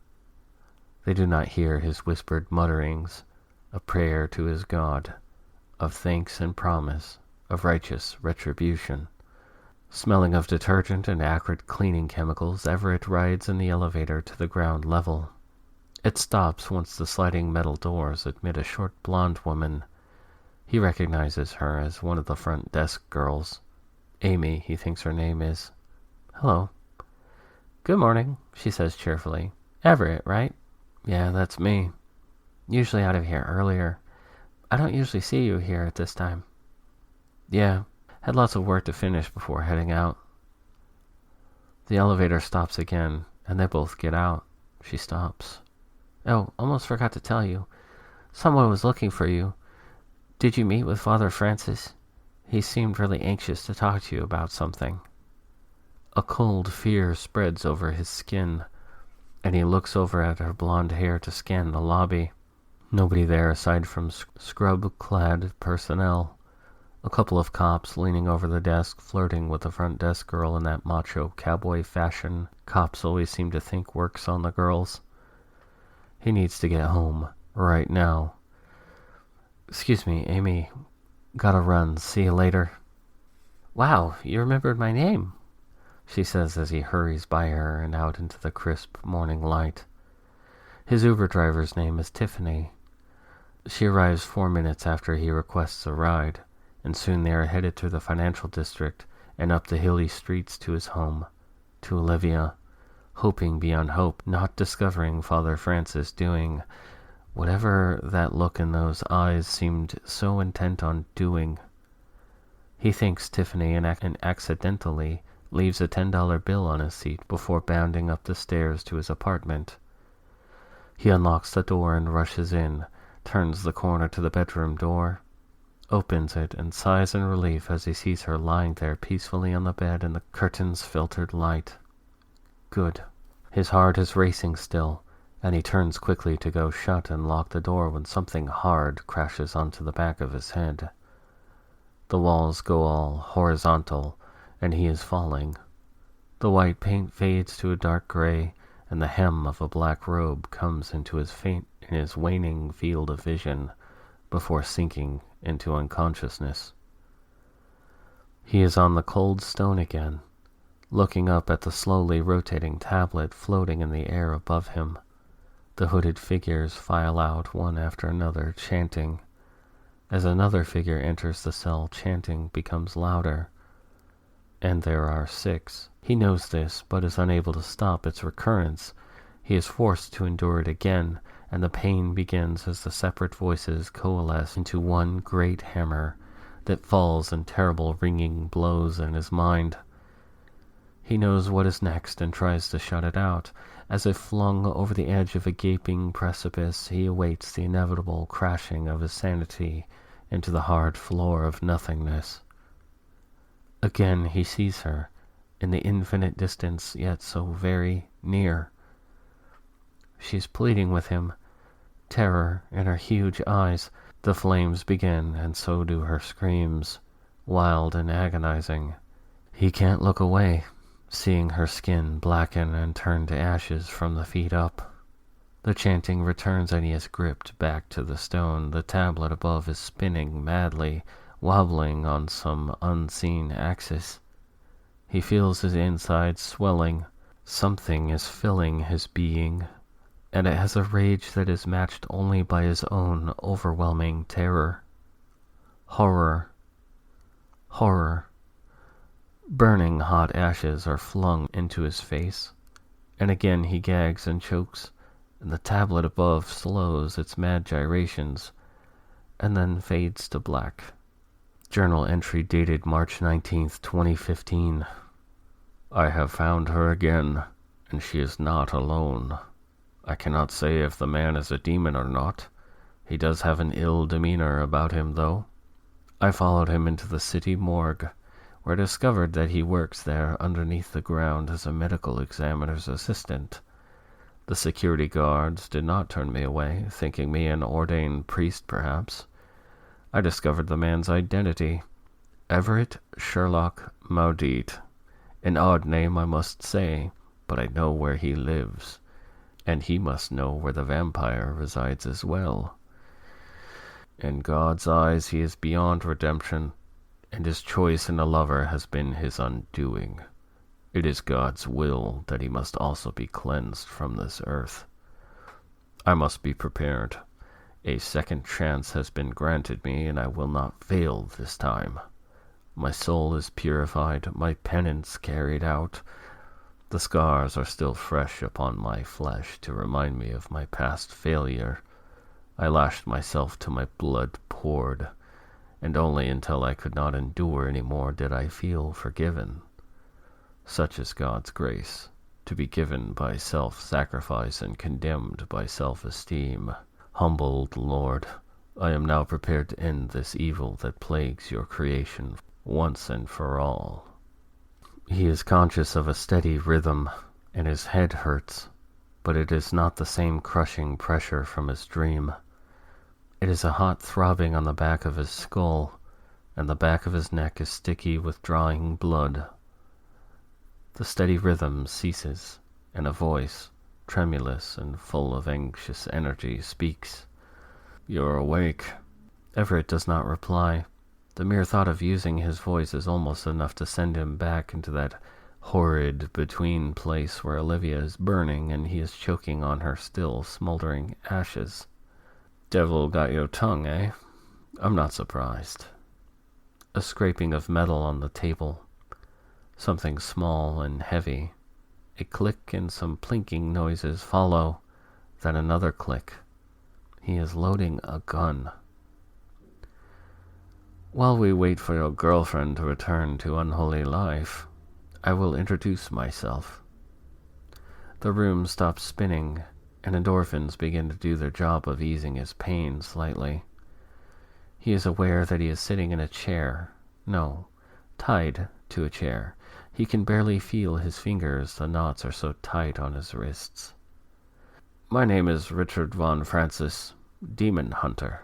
They do not hear his whispered mutterings, a prayer to his God, of thanks and promise, of righteous retribution. Smelling of detergent and acrid cleaning chemicals, Everett rides in the elevator to the ground level. It stops once the sliding metal doors admit a short blonde woman. He recognizes her as one of the front desk girls. Amy, he thinks her name is. Hello. Good morning, she says cheerfully. Everett, right? Yeah, that's me. Usually out of here earlier. I don't usually see you here at this time. Yeah, had lots of work to finish before heading out. The elevator stops again, and they both get out. She stops. Oh, almost forgot to tell you. Someone was looking for you. Did you meet with Father Francis? He seemed really anxious to talk to you about something. A cold fear spreads over his skin, and he looks over at her blonde hair to scan the lobby. Nobody there aside from scrub-clad personnel. A couple of cops leaning over the desk, flirting with the front desk girl in that macho cowboy fashion cops always seem to think works on the girls. He needs to get home, right now. Excuse me, Amy. Gotta run. See you later. Wow, you remembered my name, she says as he hurries by her and out into the crisp morning light. His Uber driver's name is Tiffany. She arrives 4 minutes after he requests a ride, and soon they are headed through the financial district and up the hilly streets to his home, to Olivia, hoping beyond hope, not discovering Father Francis doing whatever that look in those eyes seemed so intent on doing. He thanks Tiffany and accidentally leaves a $10 bill on his seat before bounding up the stairs to his apartment. He unlocks the door and rushes in, turns the corner to the bedroom door, opens it, and sighs in relief as he sees her lying there peacefully on the bed in the curtain's filtered light. Good. His heart is racing still, and he turns quickly to go shut and lock the door when something hard crashes onto the back of his head. The walls go all horizontal, and he is falling. The white paint fades to a dark gray, and the hem of a black robe comes into his waning field of vision before sinking into unconsciousness. He is on the cold stone again, looking up at the slowly rotating tablet floating in the air above him. The hooded figures file out one after another, chanting. As another figure enters the cell, chanting becomes louder. And there are 6. He knows this, but is unable to stop its recurrence. He is forced to endure it again, and the pain begins as the separate voices coalesce into one great hammer that falls in terrible ringing blows in his mind. He knows what is next and tries to shut it out. As if flung over the edge of a gaping precipice, he awaits the inevitable crashing of his sanity into the hard floor of nothingness. Again he sees her, in the infinite distance, yet so very near. She is pleading with him, terror in her huge eyes. The flames begin, and so do her screams, wild and agonizing. He can't look away, seeing her skin blacken and turn to ashes from the feet up. The chanting returns and he is gripped back to the stone. The tablet above is spinning madly, wobbling on some unseen axis. He feels his insides swelling. Something is filling his being, and it has a rage that is matched only by his own overwhelming terror. Horror. Horror. Burning hot ashes are flung into his face, and again he gags and chokes, and the tablet above slows its mad gyrations, and then fades to black. Journal entry dated March 19th, 2015. I have found her again, and she is not alone. I cannot say if the man is a demon or not. He does have an ill demeanor about him, though. I followed him into the city morgue, where I discovered that he works there underneath the ground as a medical examiner's assistant. The security guards did not turn me away, thinking me an ordained priest, perhaps. I discovered the man's identity. Everett Sherlock Maudit. An odd name, I must say, but I know where he lives, and he must know where the vampire resides as well. In God's eyes he is beyond redemption, and his choice in a lover has been his undoing. It is God's will that he must also be cleansed from this earth. I must be prepared. A second chance has been granted me, and I will not fail this time. My soul is purified, my penance carried out. The scars are still fresh upon my flesh to remind me of my past failure. I lashed myself till my blood poured, and only until I could not endure any more did I feel forgiven. Such is God's grace, to be given by self-sacrifice and condemned by self-esteem. Humbled Lord, I am now prepared to end this evil that plagues your creation once and for all. He is conscious of a steady rhythm, and his head hurts, but it is not the same crushing pressure from his dream. It is a hot throbbing on the back of his skull, and the back of his neck is sticky with drawing blood. The steady rhythm ceases, and a voice, tremulous and full of anxious energy, speaks. "You're awake." Everett does not reply. The mere thought of using his voice is almost enough to send him back into that horrid between place where Olivia is burning and he is choking on her still smoldering ashes. "Devil got your tongue, eh? I'm not surprised." A scraping of metal on the table. Something small and heavy. A click and some plinking noises follow, then another click. He is loading a gun. "While we wait for your girlfriend to return to unholy life, I will introduce myself." The room stops spinning, and endorphins begin to do their job of easing his pain slightly. He is aware that he is sitting in a chair. No, tied to a chair. He can barely feel his fingers, the knots are so tight on his wrists. "My name is Richard von Francis, Demon Hunter,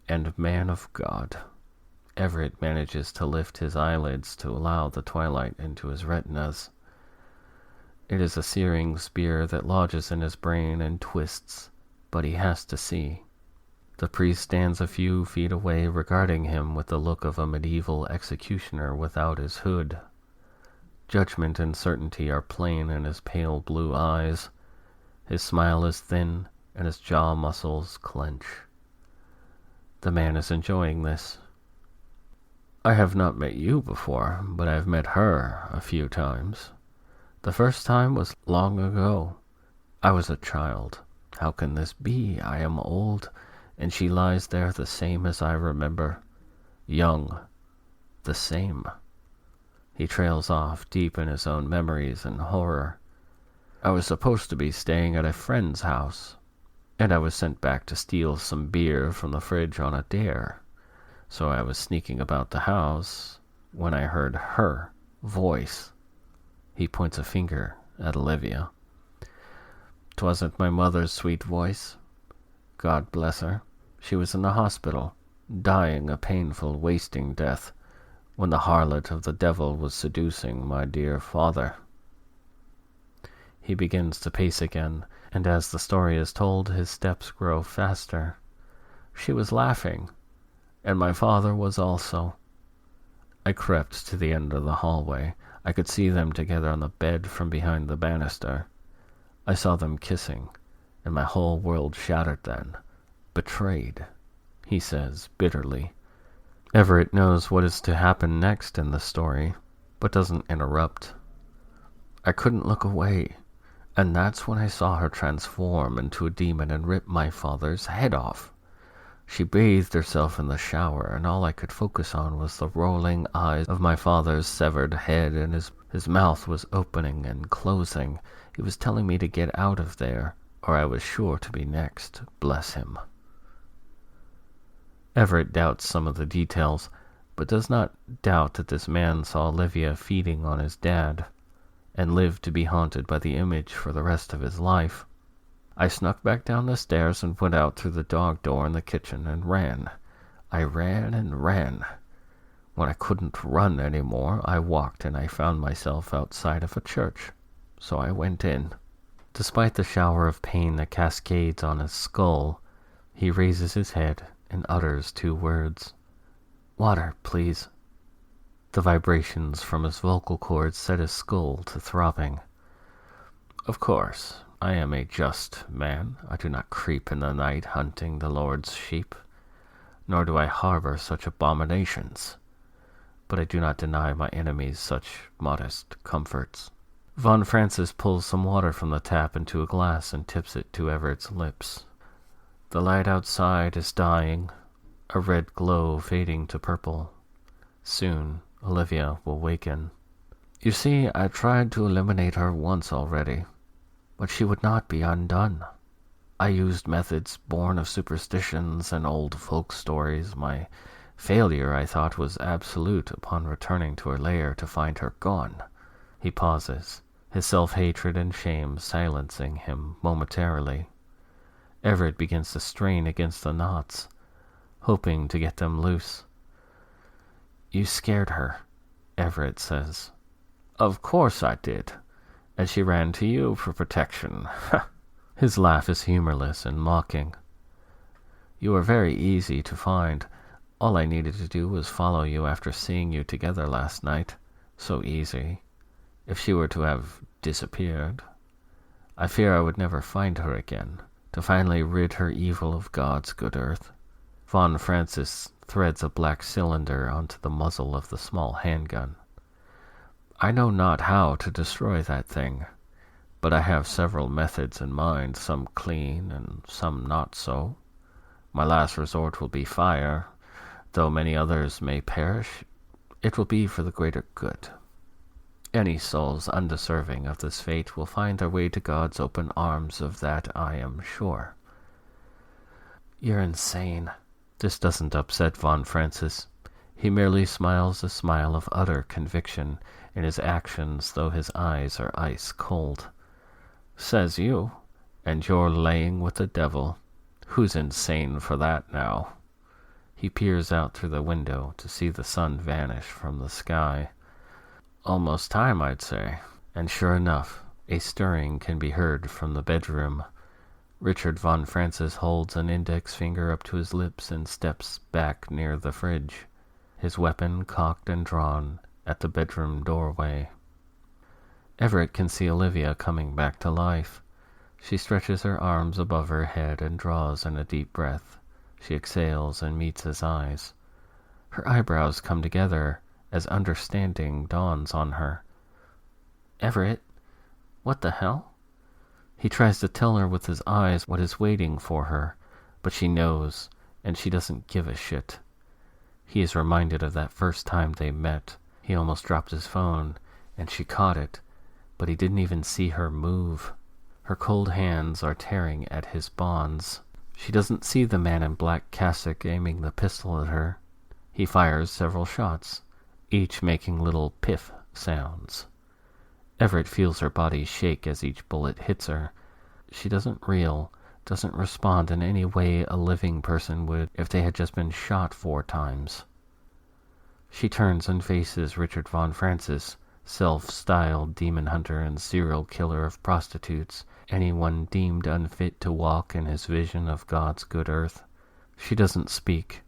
and Man of God." Everett manages to lift his eyelids to allow the twilight into his retinas. It is a searing spear that lodges in his brain and twists, but he has to see. The priest stands a few feet away, regarding him with the look of a medieval executioner without his hood. Judgment and certainty are plain in his pale blue eyes. His smile is thin, and his jaw muscles clench. The man is enjoying this. "I have not met you before, but I have met her a few times. The first time was long ago. I was a child. How can this be? I am old, and she lies there the same as I remember. Young. The same." He trails off, deep in his own memories and horror. "I was supposed to be staying at a friend's house, and I was sent back to steal some beer from the fridge on a dare. So I was sneaking about the house when I heard her voice." He points a finger at Olivia. "'Twasn't my mother's sweet voice. God bless her. She was in the hospital, dying a painful, wasting death, when the harlot of the devil was seducing my dear father." He begins to pace again, and as the story is told, his steps grow faster. She was laughing, and my father was also. I crept to the end of the hallway. I could see them together on the bed from behind the banister. I saw them kissing, and my whole world shattered then. Betrayed, he says bitterly. Everett knows what is to happen next in the story, but doesn't interrupt. I couldn't look away, and that's when I saw her transform into a demon and rip my father's head off. She bathed herself in the shower, and all I could focus on was the rolling eyes of my father's severed head, and his mouth was opening and closing. He was telling me to get out of there, or I was sure to be next. Bless him. Everett doubts some of the details, but does not doubt that this man saw Olivia feeding on his dad, and lived to be haunted by the image for the rest of his life. I snuck back down the stairs and went out through the dog door in the kitchen and ran. I ran and ran. When I couldn't run anymore, I walked, and I found myself outside of a church, so I went in. Despite the shower of pain that cascades on his skull, he raises his head and utters 2 words. "Water, please." The vibrations from his vocal cords set his skull to throbbing. Of course, I am a just man. I do not creep in the night hunting the Lord's sheep, nor do I harbor such abominations. But I do not deny my enemies such modest comforts. Von Francis pulls some water from the tap into a glass and tips it to Everett's lips. The light outside is dying, a red glow fading to purple. Soon, Olivia will waken. You see, I tried to eliminate her once already, but she would not be undone. I used methods born of superstitions and old folk stories. My failure, I thought, was absolute upon returning to her lair to find her gone. He pauses, his self-hatred and shame silencing him momentarily. Everett begins to strain against the knots, hoping to get them loose. "You scared her," Everett says. "Of course I did. And she ran to you for protection." His laugh is humorless and mocking. "You were very easy to find. All I needed to do was follow you after seeing you together last night. So easy. If she were to have disappeared, I fear I would never find her again, to finally rid her evil of God's good earth." Von Francis threads a black cylinder onto the muzzle of the small handgun. "I know not how to destroy that thing, but I have several methods in mind, some clean and some not so. My last resort will be fire. Though many others may perish, it will be for the greater good. Any souls undeserving of this fate will find their way to God's open arms, of that I am sure." "You're insane." This doesn't upset Von Francis. He merely smiles a smile of utter conviction in his actions, though his eyes are ice cold. "Says you, and you're laying with the devil. Who's insane for that now?" He peers out through the window to see the sun vanish from the sky. "Almost time, I'd say." And sure enough, a stirring can be heard from the bedroom. Richard Von Francis holds an index finger up to his lips and steps back near the fridge, his weapon cocked and drawn at the bedroom doorway. Everett can see Olivia coming back to life. She stretches her arms above her head and draws in a deep breath. She exhales and meets his eyes. Her eyebrows come together as understanding dawns on her. "Everett, what the hell?" He tries to tell her with his eyes what is waiting for her, but she knows, and she doesn't give a shit. He is reminded of that first time they met. He almost dropped his phone, and she caught it, but he didn't even see her move. Her cold hands are tearing at his bonds. She doesn't see the man in black cassock aiming the pistol at her. He fires several shots, each making little piff sounds. Everett feels her body shake as each bullet hits her. She doesn't reel, doesn't respond in any way a living person would if they had just been shot 4 times. She turns and faces Richard Von Francis, self-styled demon hunter and serial killer of prostitutes, anyone deemed unfit to walk in his vision of God's good earth. She doesn't speak,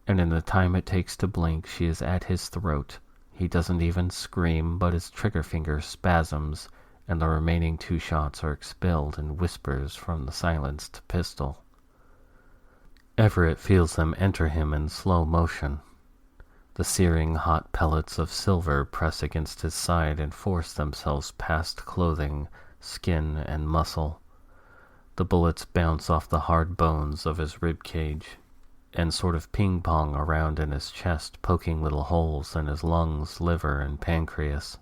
and in the time it takes to blink, she is at his throat. He doesn't even scream, but his trigger finger spasms, and the remaining 2 shots are expelled in whispers from the silenced pistol. Everett feels them enter him in slow motion. The searing hot pellets of silver press against his side and force themselves past clothing, skin, and muscle. The bullets bounce off the hard bones of his rib cage and sort of ping-pong around in his chest, poking little holes in his lungs, liver, and pancreas.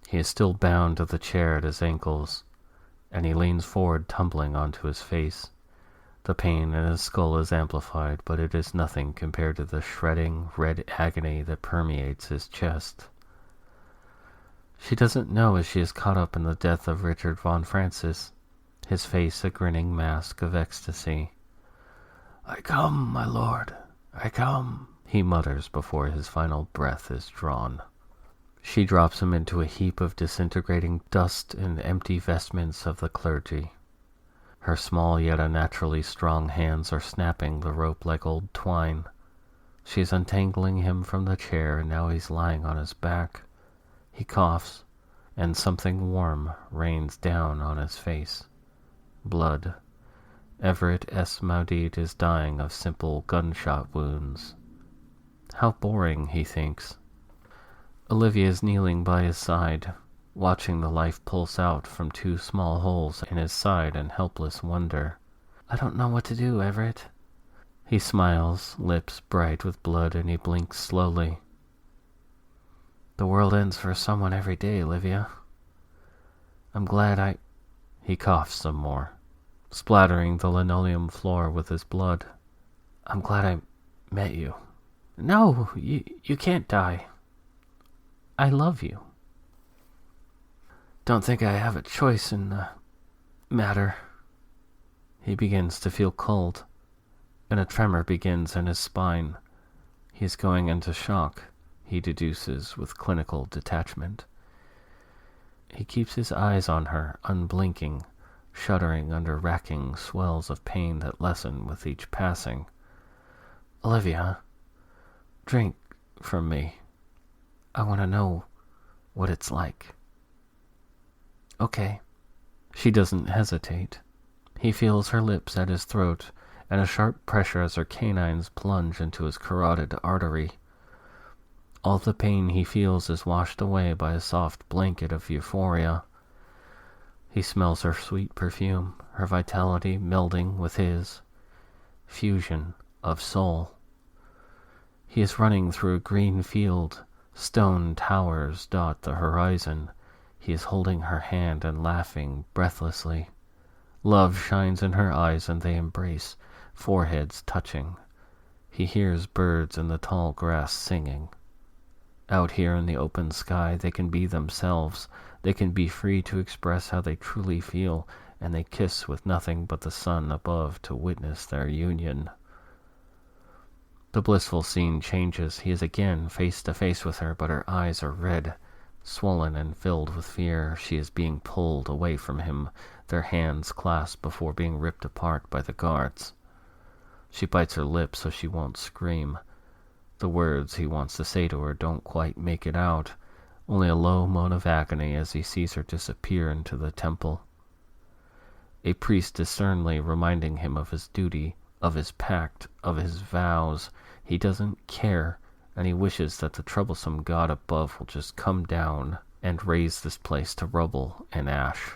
He is still bound to the chair at his ankles, and he leans forward, tumbling onto his face. The pain in his skull is amplified, but it is nothing compared to the shredding, red agony that permeates his chest. She doesn't know as she is caught up in the death of Richard von Francis, his face a grinning mask of ecstasy. "I come, my lord, I come," he mutters before his final breath is drawn. She drops him into a heap of disintegrating dust and empty vestments of the clergy. Her small yet unnaturally strong hands are snapping the rope like old twine. She is untangling him from the chair, and now he's lying on his back. He coughs, and something warm rains down on his face. Blood. Everett S. Maudit is dying of simple gunshot wounds. How boring, he thinks. Olivia is kneeling by his side, watching the life pulse out from 2 small holes in his side in helpless wonder. "I don't know what to do, Everett." He smiles, lips bright with blood, and he blinks slowly. "The world ends for someone every day, Olivia. I'm glad He coughs some more, splattering the linoleum floor with his blood. "I'm glad I met you." "No, you can't die. I love you." "Don't think I have a choice in the matter." He begins to feel cold, and a tremor begins in his spine. He is going into shock, he deduces with clinical detachment. He keeps his eyes on her, unblinking, shuddering under racking swells of pain that lessen with each passing. "Olivia, drink from me. I want to know what it's like." "Okay." She doesn't hesitate. He feels her lips at his throat, and a sharp pressure as her canines plunge into his carotid artery. All the pain he feels is washed away by a soft blanket of euphoria. He smells her sweet perfume, her vitality melding with his. Fusion of soul. He is running through a green field. Stone towers dot the horizon. He is holding her hand and laughing breathlessly. Love shines in her eyes and they embrace, foreheads touching. He hears birds in the tall grass singing. Out here in the open sky, they can be themselves. They can be free to express how they truly feel, and they kiss with nothing but the sun above to witness their union. The blissful scene changes. He is again face to face with her, but her eyes are red, swollen and filled with fear. She is being pulled away from him, their hands clasped before being ripped apart by the guards. She bites her lip so she won't scream. The words he wants to say to her don't quite make it out, only a low moan of agony as he sees her disappear into the temple. A priest is sternly reminding him of his duty, of his pact, of his vows. He doesn't care, and he wishes that the troublesome God above will just come down and raze this place to rubble and ash.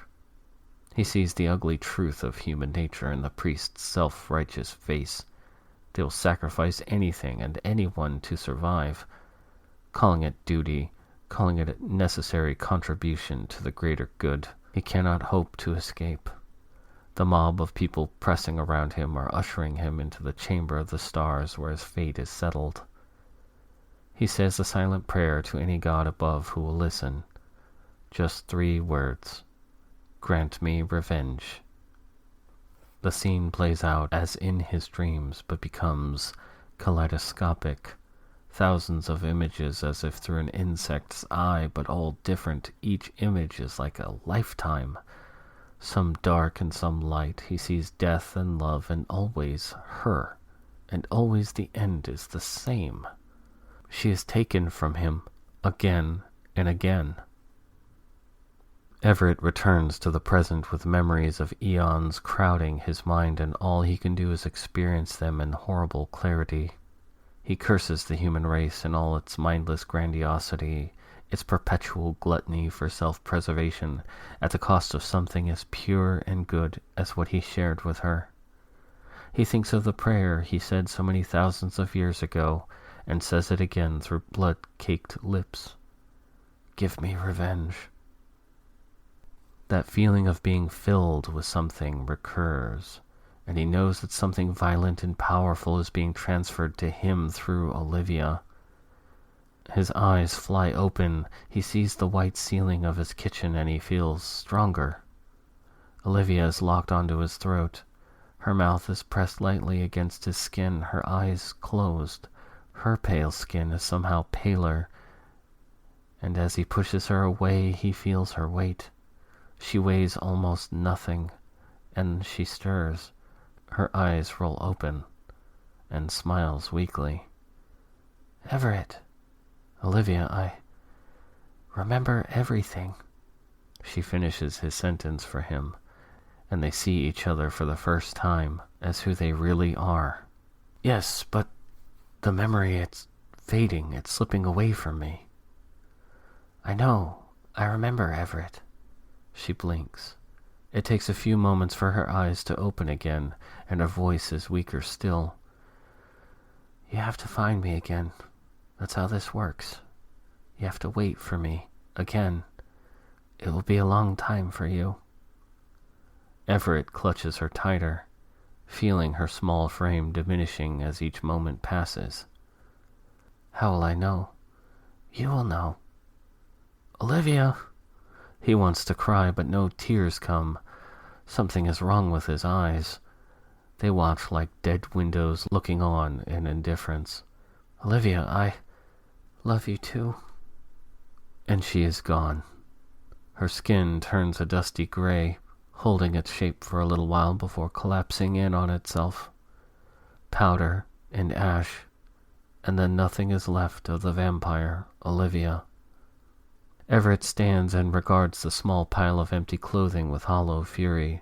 He sees the ugly truth of human nature in the priest's self-righteous face. They will sacrifice anything and anyone to survive, calling it duty, calling it a necessary contribution to the greater good. He cannot hope to escape. The mob of people pressing around him are ushering him into the chamber of the stars where his fate is settled. He says a silent prayer to any god above who will listen. Just 3 words. Grant me revenge. The scene plays out as in his dreams, but becomes kaleidoscopic. Thousands of images as if through an insect's eye, but all different. Each image is like a lifetime. Some dark and some light. He sees death and love and always her. And always the end is the same. She is taken from him again and again. Everett returns to the present with memories of eons crowding his mind, and all he can do is experience them in horrible clarity. He curses the human race in all its mindless grandiosity, its perpetual gluttony for self-preservation at the cost of something as pure and good as what he shared with her. He thinks of the prayer he said so many thousands of years ago, and says it again through blood-caked lips. Give me revenge. That feeling of being filled with something recurs, and he knows that something violent and powerful is being transferred to him through Olivia. His eyes fly open. He sees the white ceiling of his kitchen, and he feels stronger. Olivia is locked onto his throat. Her mouth is pressed lightly against his skin, her eyes closed. Her pale skin is somehow paler, and as he pushes her away, he feels her weight. She weighs almost nothing, and she stirs. Her eyes roll open, and smiles weakly. Everett. Olivia, I remember everything. She finishes his sentence for him, and they see each other for the first time as who they really are. Yes, but the memory, it's fading, it's slipping away from me. I know, I remember, Everett. She blinks. It takes a few moments for her eyes to open again, and her voice is weaker still. You have to find me again. That's how this works. You have to wait for me again. It will be a long time for you. Everett clutches her tighter, feeling her small frame diminishing as each moment passes. How will I know? You will know. Olivia! He wants to cry, but no tears come. Something is wrong with his eyes. They watch like dead windows looking on in indifference. Olivia, I love you too. And she is gone. Her skin turns a dusty gray, holding its shape for a little while before collapsing in on itself. Powder and ash, and then nothing is left of the vampire, Olivia. Everett stands and regards the small pile of empty clothing with hollow fury,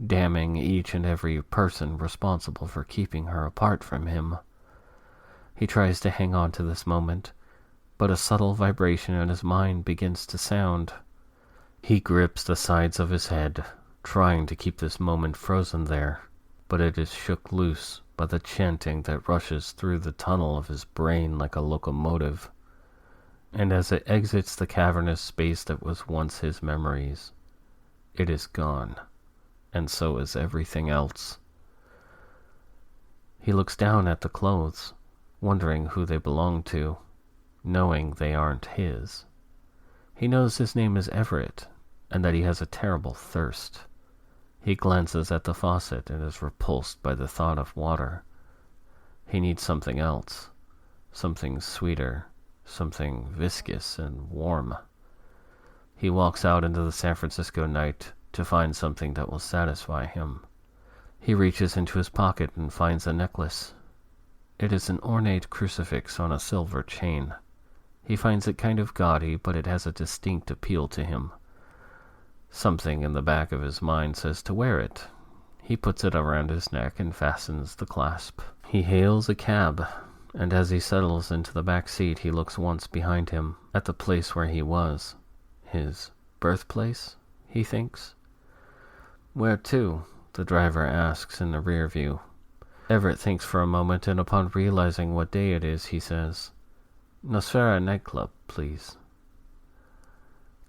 damning each and every person responsible for keeping her apart from him. He tries to hang on to this moment, but a subtle vibration in his mind begins to sound. He grips the sides of his head, trying to keep this moment frozen there, but it is shook loose by the chanting that rushes through the tunnel of his brain like a locomotive. And as it exits the cavernous space that was once his memories, it is gone, and so is everything else. He looks down at the clothes, wondering who they belong to, knowing they aren't his. He knows his name is Everett, and that he has a terrible thirst. He glances at the faucet and is repulsed by the thought of water. He needs something else, something sweeter, something viscous and warm. He walks out into the San Francisco night to find something that will satisfy him. He reaches into his pocket and finds a necklace. It is an ornate crucifix on a silver chain. He finds it kind of gaudy, but it has a distinct appeal to him. Something in the back of his mind says to wear it. He puts it around his neck and fastens the clasp. He hails a cab, and as he settles into the back seat, he looks once behind him at the place where he was. His birthplace, he thinks. Where to? The driver asks in the rear view. Everett thinks for a moment, and upon realizing what day it is, he says, Nosfera nightclub, please.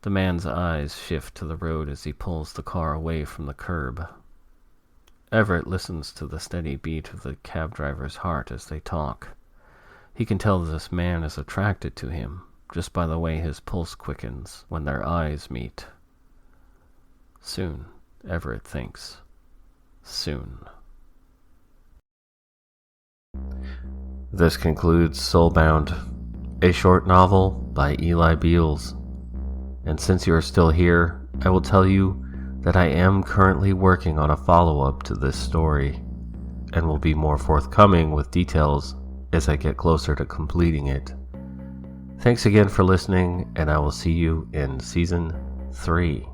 The man's eyes shift to the road as he pulls the car away from the curb. Everett listens to the steady beat of the cab driver's heart as they talk. He can tell this man is attracted to him just by the way his pulse quickens when their eyes meet. Soon, Everett thinks. Soon. This concludes Soulbound, a short novel by Eli Beals. And since you are still here, I will tell you that I am currently working on a follow-up to this story, and will be more forthcoming with details as I get closer to completing it. Thanks again for listening, and I will see you in Season 3.